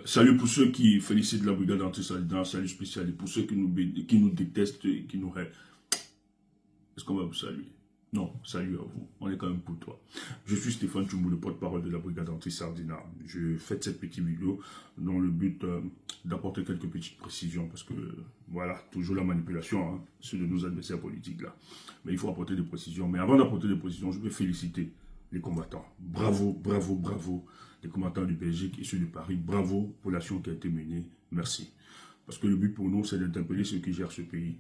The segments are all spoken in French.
Salut pour ceux qui félicitent la brigade anti-Salina, salut spécial. Et pour ceux qui nous détestent et qui nous haït, est-ce qu'on va vous saluer? Non, salut à vous. On est quand même pour toi. Je suis Stéphane Tchoumou, le porte-parole de la brigade anti-Sardina. Je fais cette petite vidéo dans le but d'apporter quelques petites précisions parce que, voilà, toujours la manipulation, hein, c'est de nos adversaires politiques là. Mais il faut apporter des précisions. Mais avant d'apporter des précisions, je vais féliciter les combattants. Bravo, bravo, bravo. Les combattants du Belgique et ceux de Paris. Bravo pour l'action qui a été menée. Merci. Parce que le but pour nous, c'est d'interpeller ceux qui gèrent ce pays,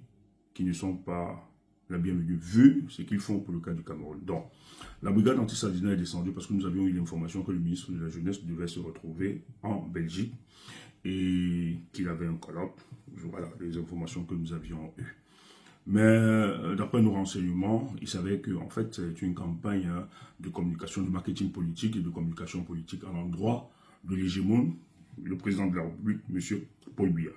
qui ne sont pas la bienvenue, vu ce qu'ils font pour le cas du Cameroun. Donc, la brigade anti-Sardina est descendue parce que nous avions eu l'information que le ministre de la Jeunesse devait se retrouver en Belgique et qu'il avait un colloque. Voilà les informations que nous avions eues. Mais d'après nos renseignements, il savait que en fait, c'est une campagne de communication, de marketing politique et de communication politique à l'endroit de l'hégémon, le président de la République, M. Paul Biya.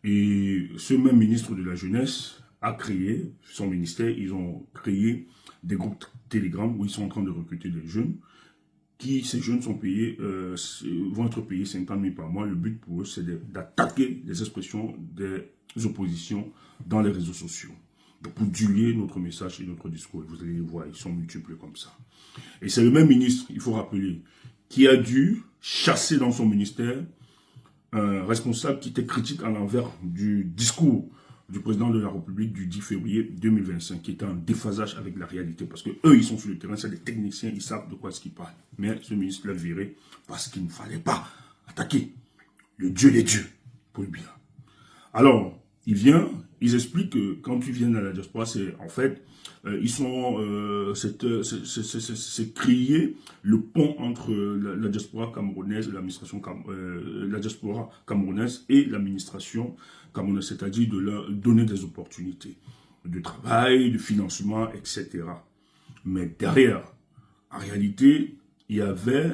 Et ce même ministre de la Jeunesse a créé, son ministère, ils ont créé des groupes Telegram où ils sont en train de recruter des jeunes. Ces jeunes sont payés, vont être payés 50 000 par mois. Le but pour eux, c'est d'attaquer les expressions des oppositions dans les réseaux sociaux. Donc pour diluer notre message et notre discours, vous allez les voir, ils sont multiples comme ça. Et c'est le même ministre, il faut rappeler, qui a dû chasser dans son ministère un responsable qui était critique à l'envers du discours du président de la République du 10 février 2025, qui était en déphasage avec la réalité, parce que eux, ils sont sur le terrain, c'est des techniciens, ils savent de quoi est-ce qu'ils parlent. Mais ce ministre l'a viré parce qu'il ne fallait pas attaquer le Dieu des dieux, Paul Biya. Alors, il vient, ils expliquent que quand ils viennent à la diaspora, c'est en fait, ils sont, c'est créer le pont entre la diaspora camerounaise, l'administration, la diaspora camerounaise et l'administration camerounaise, c'est-à-dire de leur donner des opportunités de travail, de financement, etc. Mais derrière, en réalité, il y avait,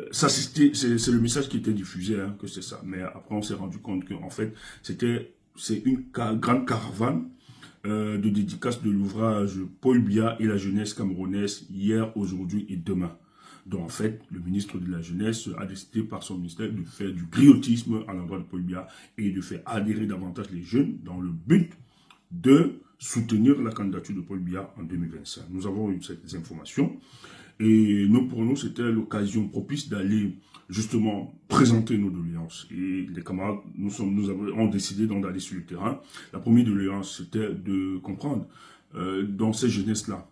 ça c'est le message qui était diffusé, hein, que c'est ça. Mais après, on s'est rendu compte qu'en fait, c'est une grande caravane de dédicace de l'ouvrage Paul Biya et la jeunesse camerounaise hier, aujourd'hui et demain. Donc en fait, le ministre de la Jeunesse a décidé par son ministère de faire du griotisme à l'endroit de Paul Biya et de faire adhérer davantage les jeunes dans le but de soutenir la candidature de Paul Biya en 2025. Nous avons eu ces informations et pour nous, c'était l'occasion propice d'aller justement présenter nos doléances. Et les camarades, nous avons décidé d'aller sur le terrain. La première doléance, c'était de comprendre dans ces jeunesses-là,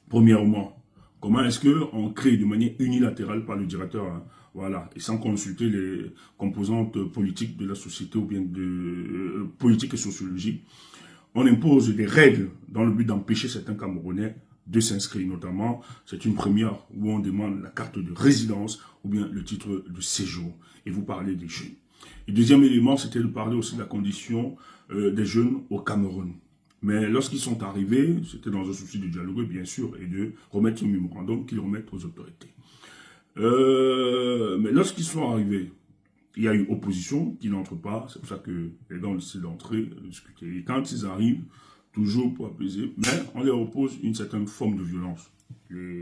premièrement, comment est-ce qu'on crée de manière unilatérale par le directeur, hein, voilà, et sans consulter les composantes politiques de la société ou bien politiques et sociologiques, on impose des règles dans le but d'empêcher certains Camerounais de s'inscrire, notamment, c'est une première où on demande la carte de résidence ou bien le titre de séjour. Et vous parlez des jeunes. Le deuxième élément, c'était de parler aussi de la condition des jeunes au Cameroun. Mais lorsqu'ils sont arrivés, c'était dans un souci de dialogue, bien sûr, et de remettre un mémorandum qu'ils remettent aux autorités. Mais lorsqu'ils sont arrivés, il y a eu opposition qui n'entre pas, c'est pour ça que les gens décident d'entrer, de discuter. Et quand ils arrivent, toujours pour apaiser, mais on leur oppose une certaine forme de violence.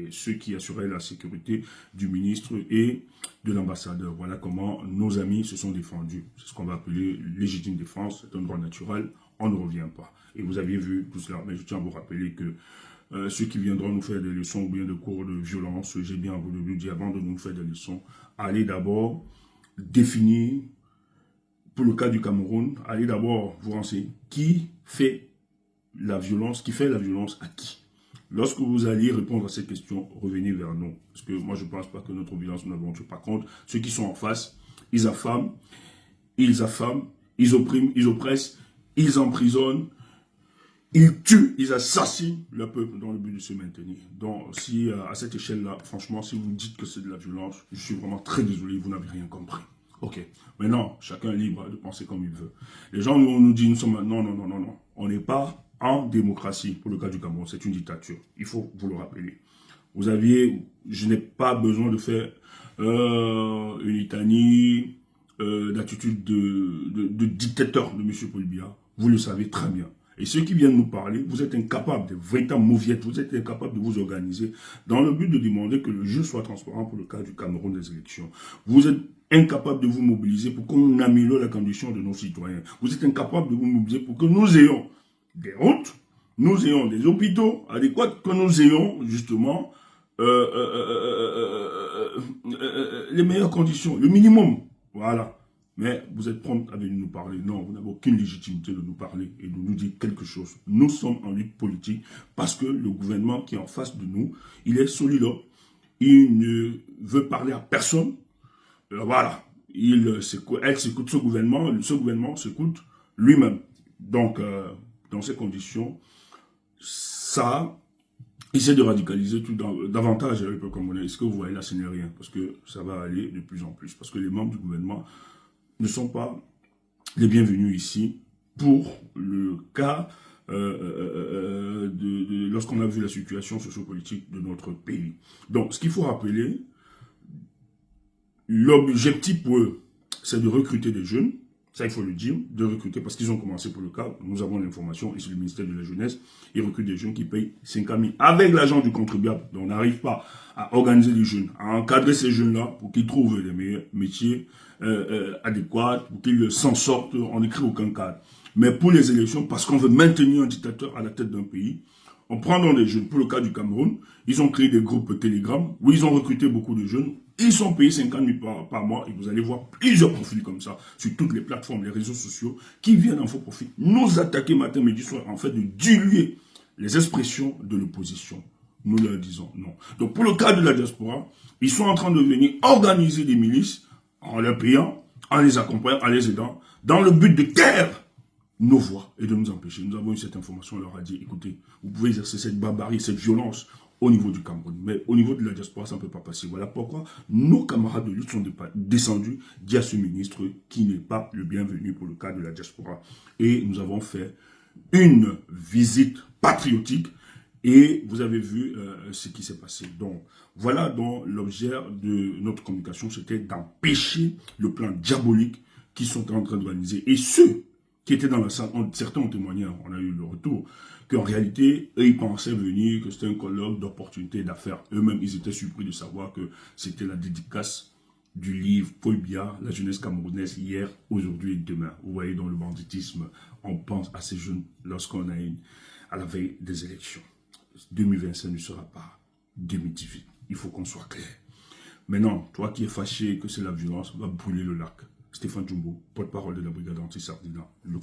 Ceux qui assuraient la sécurité du ministre et de l'ambassadeur. Voilà comment nos amis se sont défendus. C'est ce qu'on va appeler légitime défense, c'est un droit naturel, on ne revient pas. Et vous aviez vu tout cela, mais je tiens à vous rappeler que ceux qui viendront nous faire des leçons ou bien de cours de violence, j'ai bien voulu dire avant de nous faire des leçons, allez d'abord définir, pour le cas du Cameroun, allez d'abord vous renseigner qui fait la violence à qui? Lorsque vous allez répondre à cette question, revenez vers nous. Parce que moi, je ne pense pas que notre violence nous n'avons pas contre. Ceux qui sont en face, ils affament, ils oppriment, ils oppressent, ils emprisonnent, ils tuent, ils assassinent le peuple dans le but de se maintenir. Donc, si à cette échelle-là, franchement, si vous dites que c'est de la violence, je suis vraiment très désolé, vous n'avez rien compris. Ok. Maintenant, chacun est libre de penser comme il veut. Les gens nous disent, nous sommes... Non. On n'est pas en démocratie, pour le cas du Cameroun, c'est une dictature. Il faut vous le rappeler. Je n'ai pas besoin de faire une litanie d'attitude de dictateur de M. Paul Biya. Vous le savez très bien. Et ceux qui viennent nous parler, vous êtes incapables, de véritables mauviettes, vous êtes incapables de vous organiser dans le but de demander que le jeu soit transparent pour le cas du Cameroun des élections. Vous êtes incapables de vous mobiliser pour qu'on améliore la condition de nos citoyens. Vous êtes incapables de vous mobiliser pour que nous ayons des routes, nous ayons des hôpitaux adéquats, que nous ayons justement les meilleures conditions, le minimum. Voilà. Mais vous êtes prompt à venir nous parler. Non, vous n'avez aucune légitimité de nous parler et de nous dire quelque chose. Nous sommes en lutte politique parce que le gouvernement qui est en face de nous, il est solidaire. Il ne veut parler à personne. Voilà. Elle s'écoute ce gouvernement s'écoute lui-même. Donc, dans ces conditions, ça essaie de radicaliser tout davantage le peuple congolais. Ce que vous voyez là, ce n'est rien, parce que ça va aller de plus en plus. Parce que les membres du gouvernement ne sont pas les bienvenus ici pour le cas lorsqu'on a vu la situation sociopolitique de notre pays. Donc, ce qu'il faut rappeler, l'objectif pour eux, c'est de recruter des jeunes. Ça, il faut le dire, de recruter, parce qu'ils ont commencé pour le cas. Nous avons l'information, et c'est le ministère de la Jeunesse. Ils recrutent des jeunes qui payent 50 000 avec l'argent du contribuable. Donc, on n'arrive pas à organiser les jeunes, à encadrer ces jeunes-là pour qu'ils trouvent les meilleurs métiers adéquats, pour qu'ils s'en sortent. On n'écrit aucun cadre. Mais pour les élections, parce qu'on veut maintenir un dictateur à la tête d'un pays, on prend dans des jeunes. Pour le cas du Cameroun, ils ont créé des groupes Telegram où ils ont recruté beaucoup de jeunes. Ils sont payés 50 000 par mois et vous allez voir plusieurs profils comme ça sur toutes les plateformes, les réseaux sociaux qui viennent en faux profit nous attaquer matin, midi, soir, en fait de diluer les expressions de l'opposition. Nous leur disons non. Donc pour le cas de la diaspora, ils sont en train de venir organiser des milices en leur payant, en les accompagnant, en les aidant, dans le but de taire nos voix et de nous empêcher. Nous avons eu cette information, on leur a dit, écoutez, vous pouvez exercer cette barbarie, cette violence au niveau du Cameroun, mais au niveau de la diaspora, ça ne peut pas passer. Voilà pourquoi nos camarades de lutte sont descendus dire à ce ministre qui n'est pas le bienvenu pour le cas de la diaspora. Et nous avons fait une visite patriotique et vous avez vu ce qui s'est passé. Donc, voilà dont l'objet de notre communication, c'était d'empêcher le plan diabolique qu'ils sont en train d'organiser. Et ceux qui étaient dans la salle, certains ont témoigné, on a eu le retour, qu'en réalité, eux, ils pensaient venir, que c'était un colloque d'opportunités d'affaires. Eux-mêmes, ils étaient surpris de savoir que c'était la dédicace du livre Paul Biya, la jeunesse camerounaise, hier, aujourd'hui et demain. Vous voyez, dans le banditisme, on pense à ces jeunes lorsqu'on a à la veille des élections. 2025 ne sera pas 2018. Il faut qu'on soit clair. Maintenant, toi qui es fâché que c'est la violence, va brûler le lac. Stéphane Jumbo, porte-parole de la brigade anti-Sardina, le